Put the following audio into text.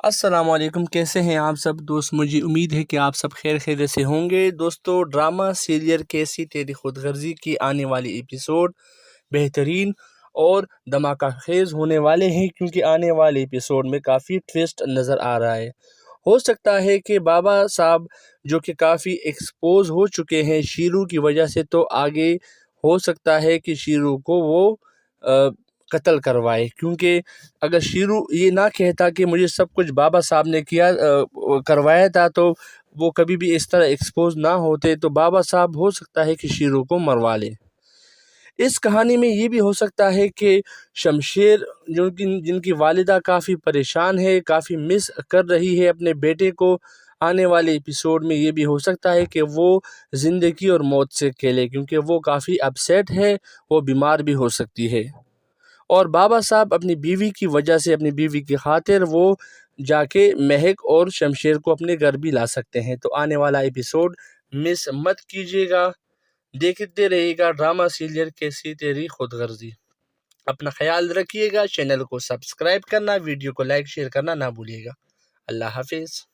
السلام علیکم، کیسے ہیں آپ سب دوست؟ مجھے امید ہے کہ آپ سب خیر خیریت سے ہوں گے۔ دوستو، ڈرامہ سیریل کیسی تیری خود غرضی کی آنے والی ایپیسوڈ بہترین اور دھماکہ خیز ہونے والے ہیں، کیونکہ آنے والے ایپیسوڈ میں کافی ٹویسٹ نظر آ رہا ہے۔ ہو سکتا ہے کہ بابا صاحب جو کہ کافی ایکسپوز ہو چکے ہیں شیرو کی وجہ سے، تو آگے ہو سکتا ہے کہ شیرو کو وہ قتل کروائے، کیونکہ اگر شیرو یہ نہ کہتا کہ مجھے سب کچھ بابا صاحب نے کروایا تھا، تو وہ کبھی بھی اس طرح ایکسپوز نہ ہوتے، تو بابا صاحب ہو سکتا ہے کہ شیرو کو مروا لے۔ اس کہانی میں یہ بھی ہو سکتا ہے کہ شمشیر جن کی والدہ کافی پریشان ہے، کافی مس کر رہی ہے اپنے بیٹے کو، آنے والے ایپیسوڈ میں یہ بھی ہو سکتا ہے کہ وہ زندگی اور موت سے کھیلے، کیونکہ وہ کافی اپسیٹ ہے، وہ بیمار بھی ہو سکتی ہے۔ اور بابا صاحب اپنی بیوی کی وجہ سے، اپنی بیوی کی خاطر وہ جا کے مہک اور شمشیر کو اپنے گھر بھی لا سکتے ہیں۔ تو آنے والا ایپیسوڈ مس مت کیجیے گا، دیکھتے رہیے گا ڈرامہ سیریل کیسی تیری خود غرضی۔ اپنا خیال رکھیے گا، چینل کو سبسکرائب کرنا، ویڈیو کو لائک شیئر کرنا نہ بھولیے گا۔ اللہ حافظ۔